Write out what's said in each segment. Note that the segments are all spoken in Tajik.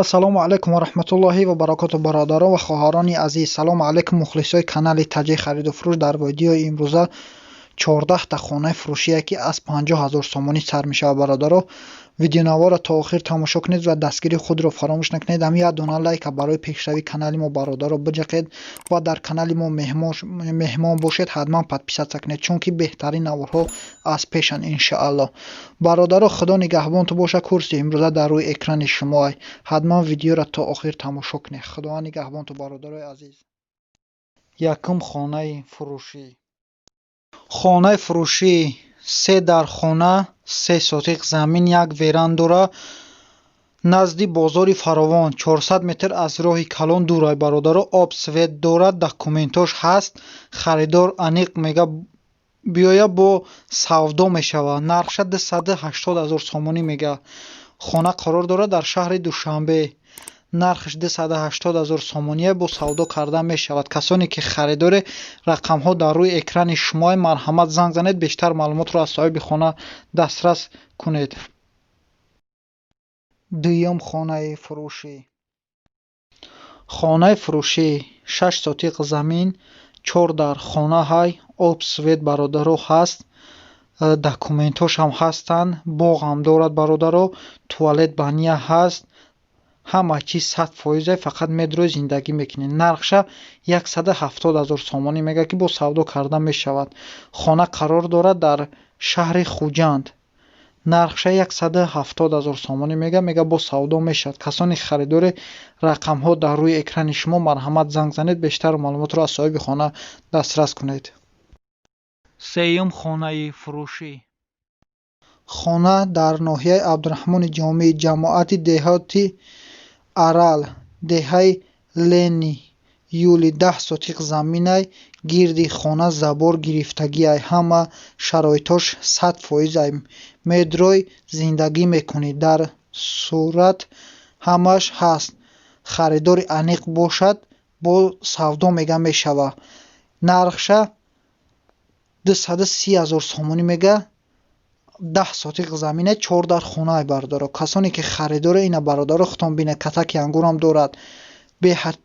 ассалому алайкум ва раҳматуллоҳи ва баракоту бародарон ва хоҳарони азиз. Салому алайкум мухлисои канали Таҷи хариду фурӯш. Дар видеои имрӯза 14 та хонаи фурӯшие ки аз 50 000 сомонӣ сар мешавад. Бародаро, видеонаворро то охир тамошо кунед ва дастгирии худро фаромӯш накунед. Ҳам як дона лайка барои пешравии канали мо бародаро биҷақед ва дар канали мо меҳмон бошед, ҳатман подписатсия кунед, чунки беҳтарин наворҳо аз пешанд иншаалло. Бародаро, худо нигаҳбонтон боша. курси имрӯза дар рӯи экрани шумо. ҳатман видеоро то охир тамошо кунед. худо нигаҳбонтон бародарои азиз. Якум хонаи фурӯшӣ. хонаи фурӯшӣ 3 дар хона, 3 сотиқ замин, як верандора, назди бозори фаровон, 400 метр аз роҳи калон дурай. бародаро, об свет дорад, документош ҳаст. харидор аниқ мега биёя бо савдо мешавад. нархша 280 000 сомонӣ мега. хона қарор дорад дар шаҳри Душанбе. нархш 280 000 сомония бо савдо карда мешавад. касоне ки харидори рақамҳо дар рӯи экрани шумо, марҳамат занг занед, бештар маълумотро аз соҳиби хона дастрас кунед. дуюм хонаи фурӯшӣ. хонаи фурӯшӣ 6 сотиқ замин, 4 дар хона ҳай, об свет бародаро ҳаст, документош ҳам ҳастанд, боғ ҳам дорад бародаро, туалет бания ҳаст. ҳама чиз 100%, фақат медрои зиндагӣ мекунед. нархша 170 000 сомонӣ мега ки бо савдо карда мешавад. хона қарор дорад дар шаҳри Хуҷанд. нархша 170 000 сомонӣ мега бо савдо мешавад. касони харидори рақамҳо дар рӯи экрани шумо, марҳамат занг занед, бештар маълумотро аз соҳиби хона дастрас кунед. сеюм хонаи фурӯшӣ. хона дар ноҳияи Абдураҳмони Ҷомӣ, ҷамоати деҳоти Арал, деҳаи Лени Юли. 10 сотиқ заминай, гирди хона забор гирифтагиай, ҳама шароитош 100%. медрои зиндагӣ мекунӣ, дар сурат ҳамаш ҳаст. харидори аниқ бошад, бо савдо мега мешава. нархша 230 000 сомонӣ мега. 10 сотиқ замине, 4 дар хонаи бародаро. касоне ки харидори ина бародаро, хутон бине катаки ангурам дорад. беҳад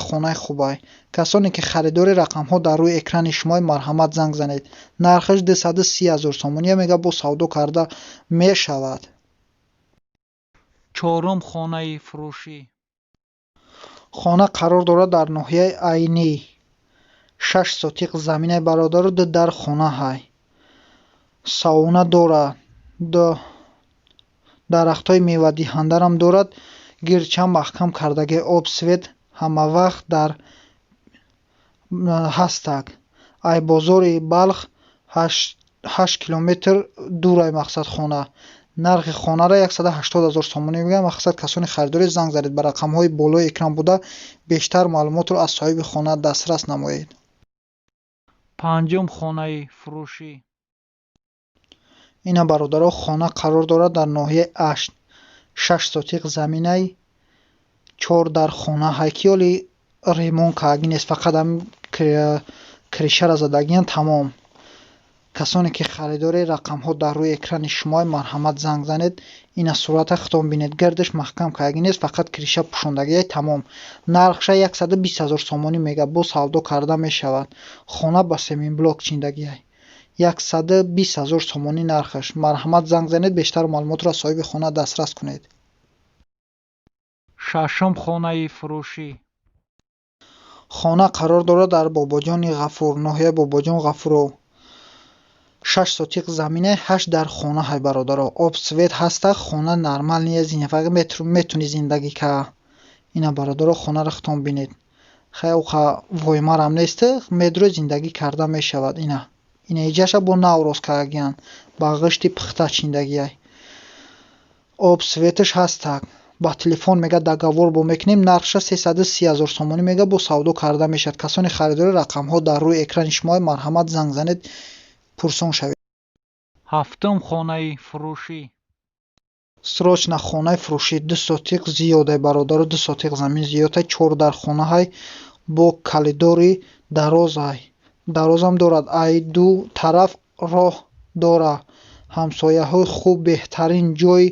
хонаи хубай. касоне ки харидори рақамҳо дар рӯи экрани шумо, марҳамат занг занед. нархаш 230 000 сомония мега, бо савдо карда мешавад. чорум хонаи фурӯшӣ. хона қарор дорад дар ноҳияи Айнӣ. 6 сотиқ заминаи бародаро, 2 дар хона ҳай. сауна дорад, дарахтҳои мевадиҳандарам дорад. гирча маҳкам кардаги об свет ҳамавақт дар ҳастак. айбозори Балх 8 километр дурай мақсад хона. нархи хонара 180 000 сомонӣ мега. мақсад касони харидори занг занед ба рақамҳои болои экран буда, бештар маълумотро аз соҳиби хона дастрас намоед. панҷум хонаи фурӯшӣ. ина бародаро, хона қарор дорад дар ноҳияи Ашт. 6 сотиқ заминай, 4 дар хона ҳай ки оли ремонт кардаги нест, фақат ҳам кришара задагиян тамом. касоне ки харидори рақамҳо дар рӯи экрани шумо, марҳамат занг занед. ина сурата хутон бинед, гирдаш маҳкам кардаги нест, фақат криша пӯшондагияй тамом. нархша 120 000 сомонӣ мега, бо савдо карда мешавад. хона ба семин блок чиндагияй. 120 000 сомонӣ нархаш. марҳамат занг занед, бештар маълумотро аз соҳиби хона дастрас кунед. шашум хонаи фурӯшӣ. хона қарор дорад дар Бобоҷони Ғафур, ноҳияи Бобоҷон Ғафуров. 6 сотиқ замине, 8 дар хона ҳай бародаро. об свет ҳаста. хона нормал ния, фақат метуни зиндагӣ ка. ина бародаро, хонаро хутон бинед. хелқа воймарам нест, медрои зиндагӣ карда мешавад. ина иҷаша бо навроз кардагиян, ба ғишти пухта чиндагияй. об светаш ҳастак. ба телефон мега договор бо мекунем. нархша 330 000 сомонӣ мега, бо савдо карда мешавад. касони харидори рақамҳо дар рӯи экрани шумо, марҳамат занг занед, пурсон шавед. ҳафтум хонаи фурӯшӣ. срочна хонаи фурӯшӣ. 2 сотиқ зиёдай бародаро, 2 сотиқ замин зиёдай, 4 дар хона ҳай, бо калидори дарозай. дарозам дорад. ай ду тараф роҳ дора. ҳамсояҳои хуб, беҳтарин ҷой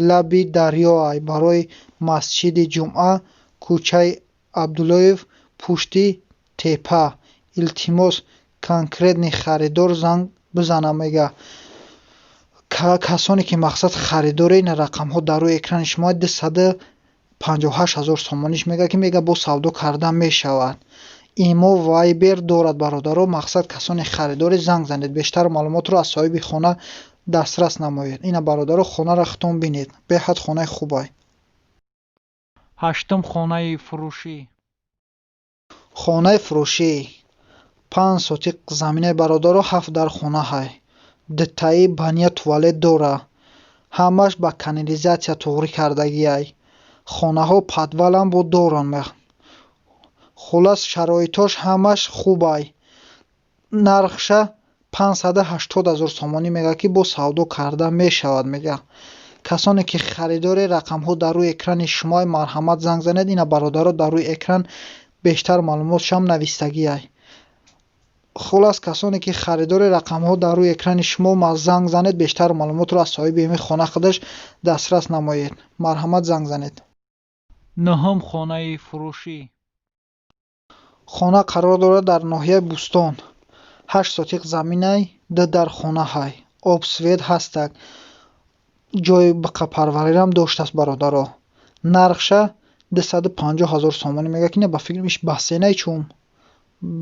лаби дарё барои масҷиди ҷумъа, кӯчаи Абдуллоев, пушти теппа. Илтимос конкретни харидор занг бизанам. Мега касоне ки мақсад харидори ин рақамҳо дар рӯи экрани шумо 258 000 сомониш мега ки мега бо савдо кардан мешавад. имо вайбер дорад бародаро. Мақсад касони харидори занг занед. Бештар маълумотро аз соҳиби хона дастрас намоед. Ина бародаро хонаро хутон бинед. Беҳад хонаи хубай. ҳаштум хонаи фурӯшӣ. хонаи фурӯшӣ 5 сотиқ заминаи бародаро 7 дар хона ҳай. Дитаи бания туалет дора. Ҳамаш ба канализатсия тоғрӣ кардагиай. хонаҳо подвалам бо доран. хулас шароитош ҳамаш хубай. нархша 580 000 сомонӣ мега ки бо савдо карда мешавад. мега касоне ки харидори рақамҳо дар рӯи экрани шумои марҳамат занг занед. ина бародаро дар рӯи экран бештар маълумотшам навистагиай. хулас касоне ки харидори рақамҳо дар рӯи экрани шумо занг занед. бештар маълумотро аз соҳиби ими хона худаш дастрас намоед. марҳамат занг занед. нуҳум хонаи фурӯшӣ. хона қарор дорад дар ноҳияи Бустон. 8 сотиқ заминай 2 дар хона ҳай. обсвет ҳастак. ҷои бақапарварирам доштааст бародаро. нархша 250 000 сомонӣ мега ки не ба фикрам иш бассейнай чун.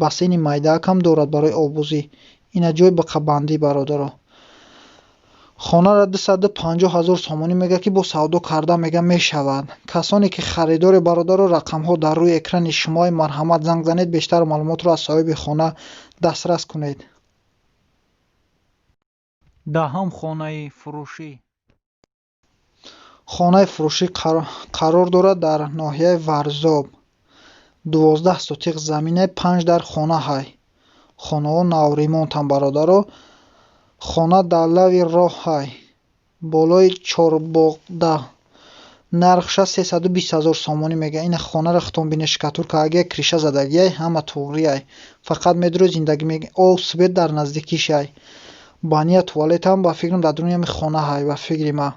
бассейни майдаакам дорад барои обозӣ. ина ҷои бақабандӣ бародаро. хонара 250 000 сомонӣ мега ки бо савдо карда мега мешавад. касоне ки харидори бародаро рақамҳо дар рӯи экрани шумои марҳамат занг занед. бештар маълумотро аз соҳиби хона дастрас кунед. даҳум хонаи фурӯшӣ. хонаи фурӯшӣ қарор дорад дар ноҳияи Варзоб. 12 сотиқ заминаи 5 дар хона ҳай. хонаҳо навремонтанд бародаро. хона дар лави роҳ ҳай. болои чорбоғда. нархша 320 000 сомонӣ мега. ина хонаро хутон бинед. шкатуркаагия криша задагиай. ҳама тоғриай. фақат медро зиндагӣ мега. об свет дар наздикишай. бания туалетам ба фикрам дар дуруни ами хона ҳай. ба фикри ма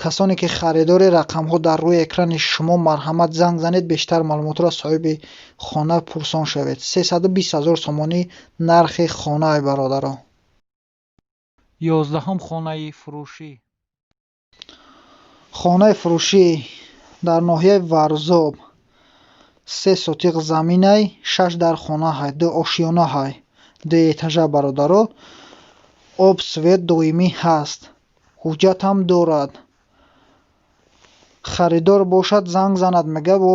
касоне ки харидори рақамҳо дар рӯи экрани шумо марҳамат занг занед. бештар маълумотро аз соҳиби хона пурсон шавед. 320 000 сомонӣ нархи хонаи бародаро. ёздаҳум хонаи фурӯшӣ. хонаи фурӯшӣ дар ноҳияи Варзоб. 3 сотиқ заминай 6 дар хона ҳай. 2 ошёна ҳай. 2 этажа бародаро. об свет доимӣ ҳаст. ҳуҷҷатам дорад. харидор бошад занг занад мега бо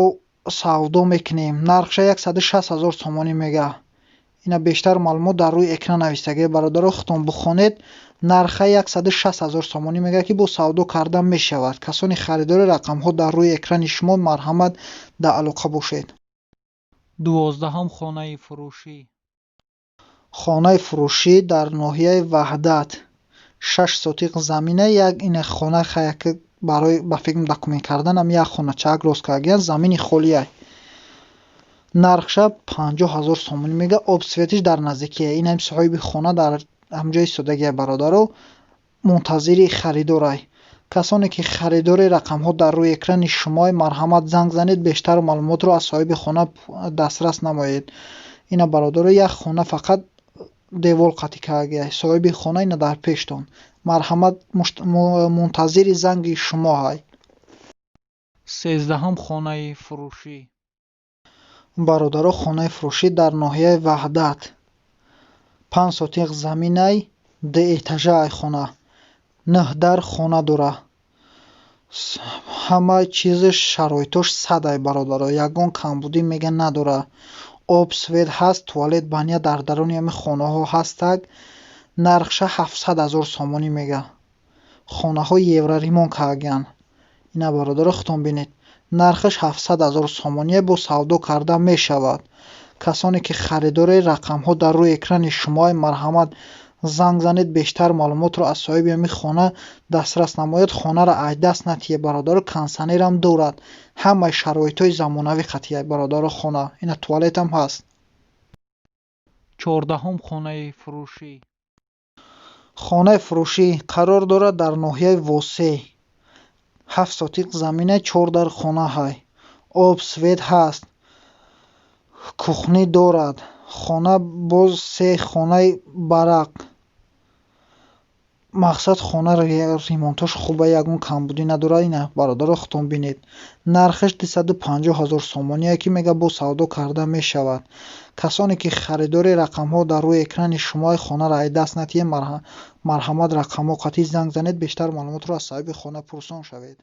савдо мекунем. нархша 160 000 сомонӣ мега. ина бештар маълумот дар рӯи экран навистагиай бародаро. хутон бухонед. нарха 160 000 сомонӣ мега ки бо савдо карда мешавад. касони харидори рақамҳо дар рӯи экрани шумо марҳамат дар алоқа бошед. дувоздаҳум хонаи фурӯшӣ. хонаи фурӯшӣ дар ноҳияи Ваҳдат. 6 сотиқ замина як ина хона хаяк барои ба фикрам документ карданам як хона чак рост кардагиан замини холияй. нархша 50 000 сомонӣ мега. об светиш дар наздикияй. ина соҳиби хона дар ҳамҷои истодагиай бародаро. мунтазири харидорай. касоне ки харидори рақамҳо дар рӯи экрани шумои марҳамат занг занед. бештар маълумотро аз соҳиби хона дастрас намоед. ина бародаро як хона фақат девор қатӣ кардагиай. соҳиби хона ина дар пештон. марҳамат мунтазири занги шумо ҳай. сездаҳум хонаи фурӯшӣ. бародаро хонаи фурӯшӣ дар ноҳияи Ваҳдат. 5 сотиқ заминай 2 этажаи хона. 9 дар хона дора. ҳама чизиш шароитош садай бародаро. ягон камбудӣ мега надора. об свет ҳаст. туалет бания дар даруни ами хонаҳо ҳастак. нархша 700 000 сомонӣ мега. хонаҳо евроремонт кардагиан. ина бародаро хутон бинед. нархаш 700 000 сомонӣ бо савдо карда мешавад. касоне ки харидори рақамҳо дар рӯи экрани шумои марҳамат занг занед. бештар маълумотро аз соҳиби ами хона дастрас намоед. хонаро айдаст натие бародаро. консонерам дорад. ҳамаи шароитҳои замонавӣ қатияй бародаро хона. ина туалетам ҳаст. чордаҳум хонаи фурӯшӣ. хонаи фурӯшӣ қарор дорад дар ноҳияи Восеъ. 7 сотик замина, 4 дар хона ҳай. Об свет ҳаст. Кухни дорад. Хона боз 3 хонаи барақ. мақсад хона ремонтош хуба, ягон камбудӣ надорад. Ина бародаро худтон бинед. Нархаш 250 000 сомония ки мега бо савдо карда мешавад. касоне ки харидори рақамҳо дар рӯи экрани шумои хонаро ай даст натиҳем, марҳамат рақамҳо қатъӣ занг занед. бештар маълумотро аз соҳиби хона пурсон шавед.